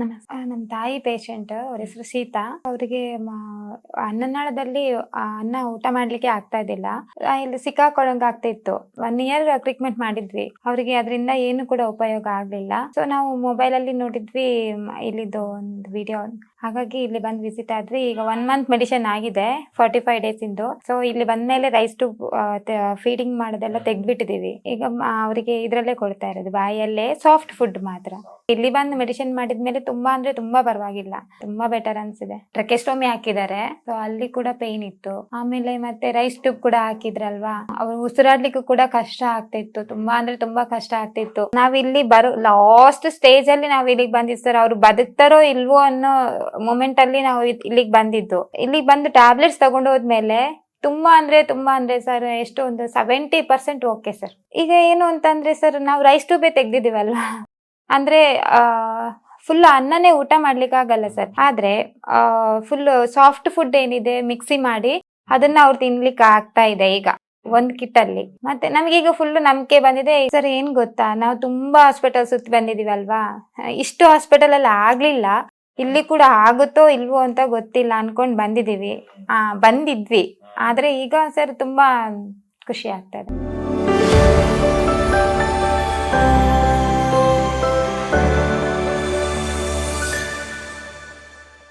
ನಮ್ಮ ತಾಯಿ ಪೇಷಂಟ್. ಅವ್ರ ಹೆಸರು ಸೀತಾ. ಅವರಿಗೆ ಅನ್ನನಾಳದಲ್ಲಿ ಅನ್ನ ಊಟ ಮಾಡ್ಲಿಕ್ಕೆ ಆಗ್ತಾ ಇದ್ದಿಲ್ಲ. ಇಲ್ಲಿ ಸಿಕ್ಕಾಕೊಳ್ಳಂಗ ಆಗ್ತಾ ಇತ್ತು. 1 ಇಯರ್ ಟ್ರೀಟ್ಮೆಂಟ್ ಮಾಡಿದ್ವಿ. ಅವರಿಗೆ ಅದರಿಂದ ಏನು ಕೂಡ ಉಪಯೋಗ ಆಗ್ಲಿಲ್ಲ. ಸೊ ನಾವು ಮೊಬೈಲ್ ಅಲ್ಲಿ ನೋಡಿದ್ವಿ ಇಲ್ಲಿದ್ದು ಒಂದು ವಿಡಿಯೋ. ಹಾಗಾಗಿ ಇಲ್ಲಿ ಬಂದು ವಿಸಿಟ್ ಆದ್ವಿ. ಈಗ 1 ಮಂತ್ ಮೆಡಿಸಿನ್ ಆಗಿದೆ, 45 ಡೇಸ್ ಇಂದು. ಸೊ ಇಲ್ಲಿ ಬಂದ್ಮೇಲೆ ರೈಸ್ ಟು ಫೀಡಿಂಗ್ ಮಾಡೋದೆಲ್ಲ ತೆಗ್ದ್ಬಿಟ್ಟಿದೀವಿ. ಈಗ ಅವರಿಗೆ ಇದ್ರಲ್ಲೇ ಕೊಡ್ತಾ ಇರೋದು, ಬಾಯಲ್ಲೇ ಸಾಫ್ಟ್ ಫುಡ್ ಮಾತ್ರ. ಇಲ್ಲಿ ಬಂದು ಮೆಡಿಸಿನ್ ಮಾಡಿದ್ಮೇಲೆ ತುಂಬಾ ಅಂದ್ರೆ ತುಂಬಾ ಪರವಾಗಿಲ್ಲ, ತುಂಬಾ ಬೆಟರ್ ಅನ್ಸಿದೆ. ಟ್ರಕೆಸ್ಟೋಮಿ ಹಾಕಿದ್ದಾರೆ, ಸೊ ಅಲ್ಲಿ ಕೂಡ ಪೇನ್ ಇತ್ತು. ಆಮೇಲೆ ಮತ್ತೆ ರೈಸ್ ಟ್ಯೂಬ್ ಕೂಡ ಹಾಕಿದ್ರಲ್ವಾ, ಅವ್ರು ಉಸಿರಾಡ್ಲಿಕ್ಕೂ ಕೂಡ ಕಷ್ಟ ಆಗ್ತಿತ್ತು. ತುಂಬಾ ಅಂದ್ರೆ ತುಂಬಾ ಕಷ್ಟ ಆಗ್ತಿತ್ತು. ನಾವ್ ಇಲ್ಲಿ ಲಾಸ್ಟ್ ಸ್ಟೇಜ್ ಅಲ್ಲಿ ನಾವ್ ಇಲ್ಲಿಗೆ ಬಂದಿದ್ದು ಸರ್. ಅವ್ರು ಬದುಕ್ತಾರೋ ಇಲ್ವೋ ಅನ್ನೋ ಮೊಮೆಂಟ್ ಅಲ್ಲಿ ನಾವು ಇಲ್ಲಿಗೆ ಬಂದಿದ್ದು. ಇಲ್ಲಿಗೆ ಬಂದು ಟ್ಯಾಬ್ಲೆಟ್ಸ್ ತಗೊಂಡು ಹೋದ್ಮೇಲೆ ತುಂಬಾ ಅಂದ್ರೆ ಸರ್, ಎಷ್ಟು ಒಂದು 70% ಓಕೆ ಸರ್. ಈಗ ಏನು ಅಂತಂದ್ರೆ ಸರ್, ನಾವು ರೈಸ್ ಟ್ಯೂಬೇ ತೆಗ್ದಿದೀವಲ್ವಾ, ಅಂದ್ರೆ ಫುಲ್ ಅನ್ನನೇ ಊಟ ಮಾಡ್ಲಿಕ್ಕೆ ಆಗಲ್ಲ ಸರ್. ಆದ್ರೆ ಫುಲ್ ಸಾಫ್ಟ್ ಫುಡ್ ಏನಿದೆ ಮಿಕ್ಸಿ ಮಾಡಿ ಅದನ್ನ ಅವ್ರು ತಿನ್ಲಿಕ್ಕೆ ಆಗ್ತಾ ಇದೆ ಈಗ ಒಂದ್ ಕಿಟ್ ಅಲ್ಲಿ. ಮತ್ತೆ ನಮ್ಗೀಗ ಫುಲ್ ನಂಬಿಕೆ ಬಂದಿದೆ ಸರ್. ಏನ್ ಗೊತ್ತಾ, ನಾವು ತುಂಬಾ ಹಾಸ್ಪಿಟಲ್ ಸುತ್ತ ಬಂದಿದೀವಲ್ವಾ, ಇಷ್ಟು ಹಾಸ್ಪಿಟಲ್ ಅಲ್ಲಿ ಆಗ್ಲಿಲ್ಲ, ಇಲ್ಲಿ ಕೂಡ ಆಗುತ್ತೋ ಇಲ್ವೋ ಅಂತ ಗೊತ್ತಿಲ್ಲ ಅನ್ಕೊಂಡ್ ಬಂದಿದ್ವಿ. ಆದ್ರೆ ಈಗ ಸರ್ ತುಂಬಾ ಖುಷಿ ಆಗ್ತಾ ಇದೆ.